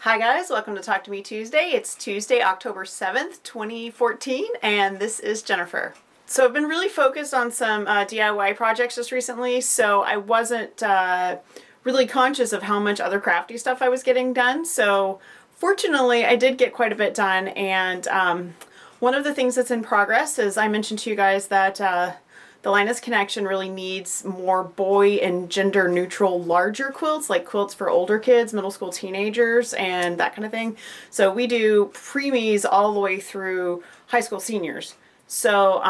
Hi guys, welcome to Talk to Me Tuesday. It's Tuesday, October 7th, 2014, and this is Jennifer. So I've been really focused on some DIY projects just recently, so I wasn't really conscious of how much other crafty stuff I was getting done. So fortunately, I did get quite a bit done, and one of the things that's in progress is I mentioned to you guys that the Linus Connection really needs more boy and gender neutral larger quilts, like quilts for older kids, middle school teenagers, and that kind of thing. So we do preemies all the way through high school seniors. So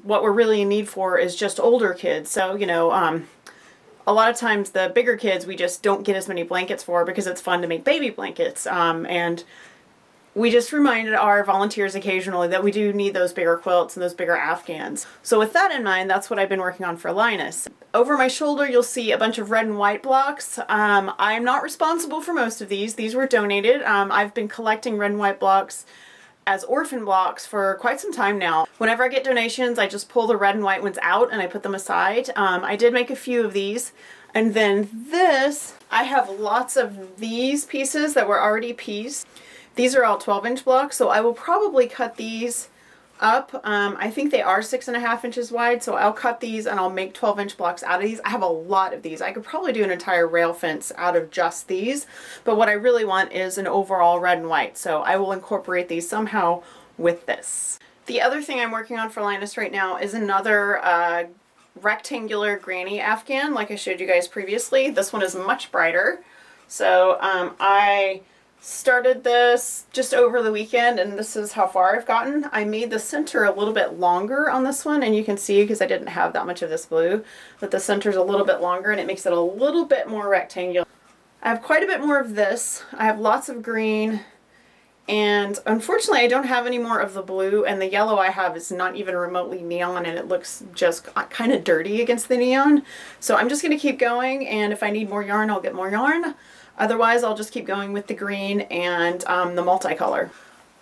what we're really in need for is just older kids. So, you know, a lot of times the bigger kids we just don't get as many blankets for because it's fun to make baby blankets. And we just reminded our volunteers occasionally that we do need those bigger quilts and those bigger Afghans. So with that in mind, that's what I've been working on for Linus. Over my shoulder, you'll see a bunch of red and white blocks. I'm not responsible for most of these. These were donated. I've been collecting red and white blocks as orphan blocks for quite some time now. Whenever I get donations, I just pull the red and white ones out and I put them aside. I did make a few of these. And then this, I have lots of these pieces that were already pieced. These are all 12-inch blocks, so I will probably cut these up. I think they are 6.5 inches wide, so I'll cut these and I'll make 12-inch blocks out of these. I have a lot of these. I could probably do an entire rail fence out of just these, but what I really want is an overall red and white, so I will incorporate these somehow with this. The other thing I'm working on for Linus right now is another rectangular granny Afghan, like I showed you guys previously. This one is much brighter. So I started this just over the weekend, and this is how far I've gotten. I made the center a little bit longer on this one, and you can see because I didn't have that much of this blue that the center's a little bit longer and it makes it a little bit more rectangular. I have quite a bit more of this. I have lots of green, and unfortunately I don't have any more of the blue, and the yellow I have is not even remotely neon, and it looks just kind of dirty against the neon. So I'm just going to keep going, and if I need more yarn, I'll get more yarn. Otherwise, I'll just keep going with the green and the multicolor.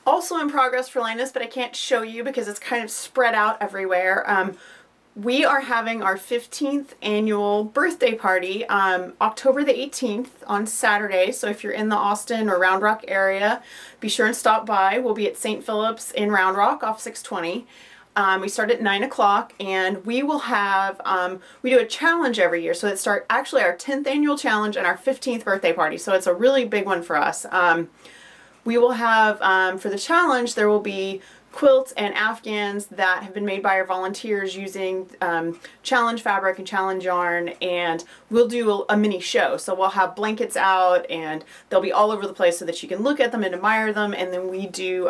Also in progress for Linus, but I can't show you because it's kind of spread out everywhere. We are having our 15th annual birthday party October the 18th on Saturday. So if you're in the Austin or Round Rock area, be sure and stop by. We'll be at St. Philip's in Round Rock off 620. We start at 9 o'clock, and we will have, we do a challenge every year. So it's actually our 10th annual challenge and our 15th birthday party. So it's a really big one for us. We will have, for the challenge, there will be quilts and Afghans that have been made by our volunteers using challenge fabric and challenge yarn, and we'll do a mini show. So we'll have blankets out, and they'll be all over the place so that you can look at them and admire them, and then we do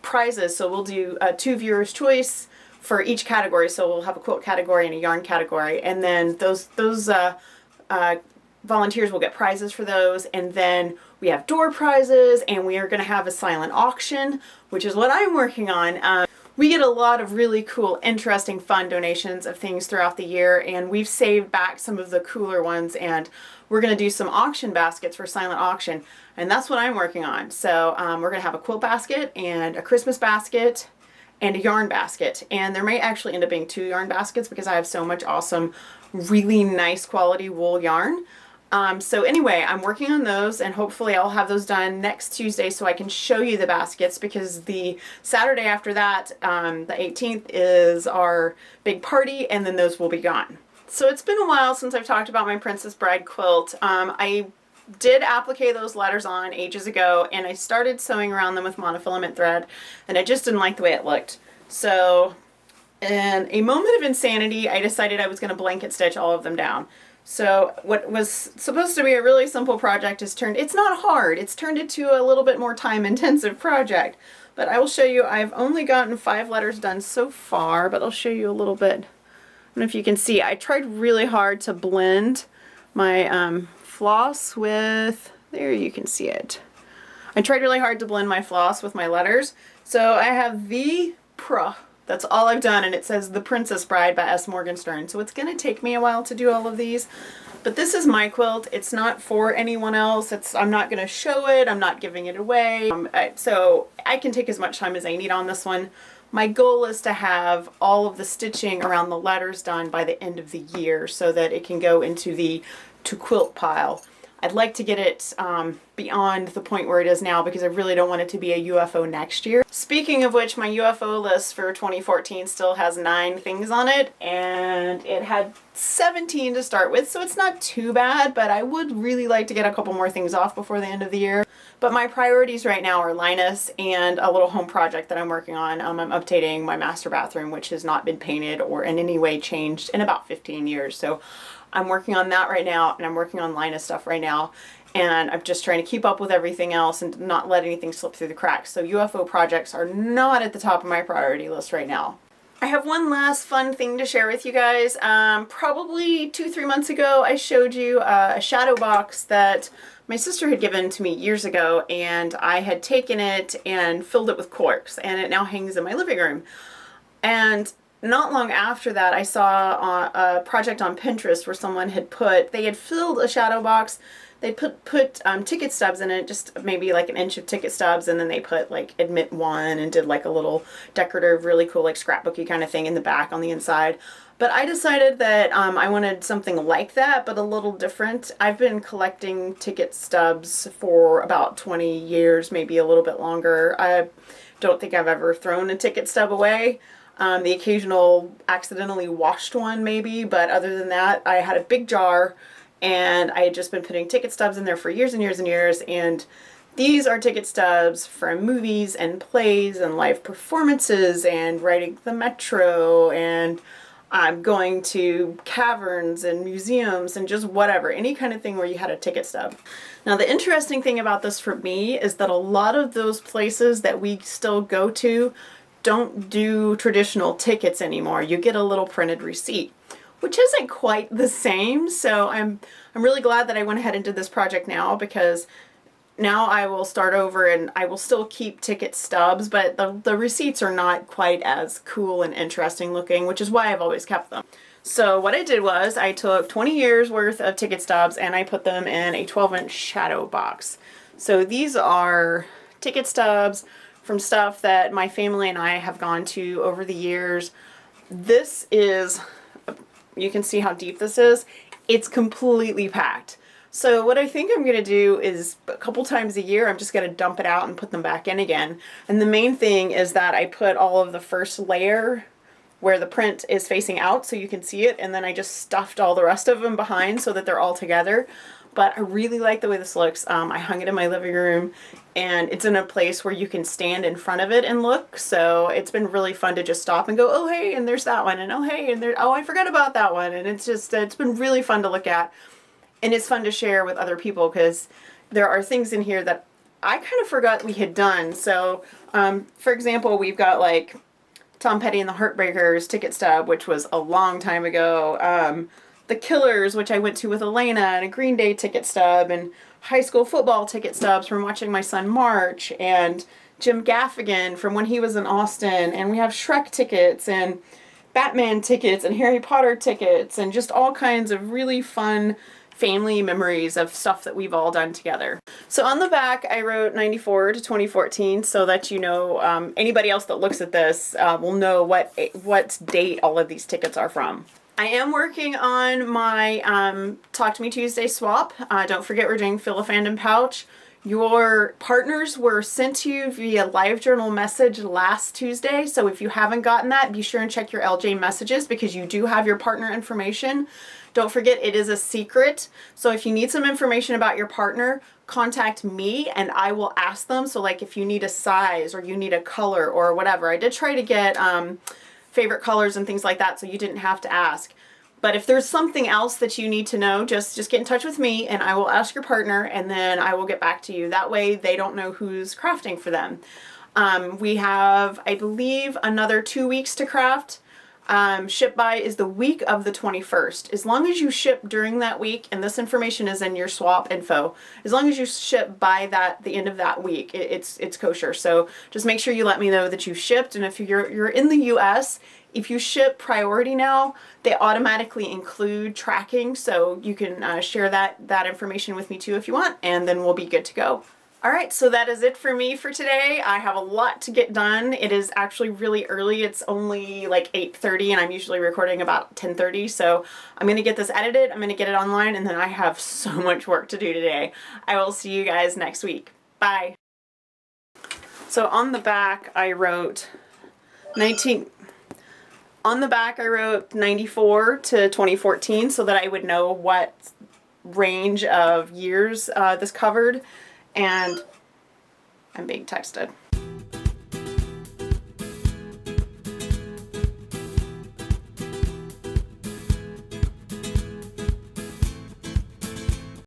prizes. So we'll do 2 viewers' choice for each category. So we'll have a quilt category and a yarn category, and then those volunteers will get prizes for those. And then we have door prizes, and we are going to have a silent auction, which is what I'm working on. We get a lot of really cool, interesting, fun donations of things throughout the year, and we've saved back some of the cooler ones, and we're going to do some auction baskets for silent auction, and that's what I'm working on. So we're going to have a quilt basket and a Christmas basket and a yarn basket, and there may actually end up being 2 yarn baskets because I have so much awesome, really nice quality wool yarn. So anyway, I'm working on those, and hopefully I'll have those done next Tuesday so I can show you the baskets, because the Saturday after that, the 18th, is our big party, and then those will be gone. So it's been a while since I've talked about my Princess Bride quilt. I did applique those letters on ages ago, and I started sewing around them with monofilament thread, and I just didn't like the way it looked. So in a moment of insanity, I decided I was going to blanket stitch all of them down. So what was supposed to be a really simple project it's not hard, it's turned into a little bit more time intensive project. But I will show you, I've only gotten 5 letters done so far, but I'll show you a little bit. I don't know if you can see, I tried really hard to blend my floss with, there you can see it. I tried really hard to blend my floss with my letters. So I have the That's all I've done, and it says The Princess Bride by S. Morgenstern. So it's going to take me a while to do all of these. But this is my quilt. It's not for anyone else. I'm not going to show it. I'm not giving it away. So I can take as much time as I need on this one. My goal is to have all of the stitching around the letters done by the end of the year so that it can go into the to quilt pile. I'd like to get it beyond the point where it is now because I really don't want it to be a UFO next year. Speaking of which, my UFO list for 2014 still has 9 things on it, and it had 17 to start with, so it's not too bad, but I would really like to get a couple more things off before the end of the year. But my priorities right now are Linus and a little home project that I'm working on. I'm updating my master bathroom, which has not been painted or in any way changed in about 15 years. So I'm working on that right now, and I'm working on Linus stuff right now. And I'm just trying to keep up with everything else and not let anything slip through the cracks. So UFO projects are not at the top of my priority list right now. I have one last fun thing to share with you guys. Probably 2-3 months ago, I showed you a shadow box that my sister had given to me years ago, and I had taken it and filled it with corks, and it now hangs in my living room. And not long after that, I saw a project on Pinterest where someone had they had filled a shadow box. They put ticket stubs in it, just maybe like an inch of ticket stubs, and then they put like admit 1 and did like a little decorative, really cool, like scrapbooky kind of thing in the back on the inside. But I decided that I wanted something like that, but a little different. I've been collecting ticket stubs for about 20 years, maybe a little bit longer. I don't think I've ever thrown a ticket stub away. The occasional accidentally washed one maybe, but other than that, I had a big jar, and I had just been putting ticket stubs in there for years and years and years, and these are ticket stubs from movies and plays and live performances and riding the metro and going to caverns and museums and just whatever, any kind of thing where you had a ticket stub. Now the interesting thing about this for me is that a lot of those places that we still go to don't do traditional tickets anymore. You get a little printed receipt, which isn't quite the same. So I'm really glad that I went ahead and did this project now, because now I will start over and I will still keep ticket stubs, but the receipts are not quite as cool and interesting looking, which is why I've always kept them. So what I did was I took 20 years worth of ticket stubs and I put them in a 12-inch shadow box. So these are ticket stubs from stuff that my family and I have gone to over the years. This is, you can see how deep this is. It's completely packed. So what I think I'm going to do is a couple times a year, I'm just going to dump it out and put them back in again. And the main thing is that I put all of the first layer where the print is facing out so you can see it, and then I just stuffed all the rest of them behind so that they're all together. But I really like the way this looks. I hung it in my living room, and it's in a place where you can stand in front of it and look. So it's been really fun to just stop and go, oh hey, and there's that one, and oh hey, and there, oh I forgot about that one. And it's been really fun to look at. And it's fun to share with other people because there are things in here that I kind of forgot we had done. So, for example, we've got like Tom Petty and the Heartbreakers ticket stub, which was a long time ago. The Killers, which I went to with Elena, and a Green Day ticket stub, and high school football ticket stubs from watching my son march, and Jim Gaffigan from when he was in Austin, and we have Shrek tickets, and Batman tickets, and Harry Potter tickets, and just all kinds of really fun family memories of stuff that we've all done together. So on the back I wrote 94 to 2014 so that you know, anybody else that looks at this will know what date all of these tickets are from. I am working on my Talk to Me Tuesday swap. Don't forget we're doing Fill a Fandom Pouch. Your partners were sent to you via LiveJournal message last Tuesday, so if you haven't gotten that, be sure and check your LJ messages because you do have your partner information. Don't forget it is a secret, so if you need some information about your partner, contact me and I will ask them. So like if you need a size or you need a color or whatever. I did try to get favorite colors and things like that so you didn't have to ask. But if there's something else that you need to know, just get in touch with me and I will ask your partner and then I will get back to you. That way they don't know who's crafting for them. We have, I believe, another 2 weeks to craft. Ship by is the week of the 21st. As long as you ship during that week, and this information is in your swap info, as long as you ship by the end of that week, it's kosher. So just make sure you let me know that you shipped, and if you're in the US, if you ship priority now, they automatically include tracking, so you can share that information with me too if you want, and then we'll be good to go. Alright, so that is it for me for today. I have a lot to get done. It is actually really early. It's only like 8:30 and I'm usually recording about 10:30. So I'm going to get this edited, I'm going to get it online, and then I have so much work to do today. I will see you guys next week. Bye. So on the back I wrote 94 to 2014 so that I would know what range of years this covered. And I'm being texted.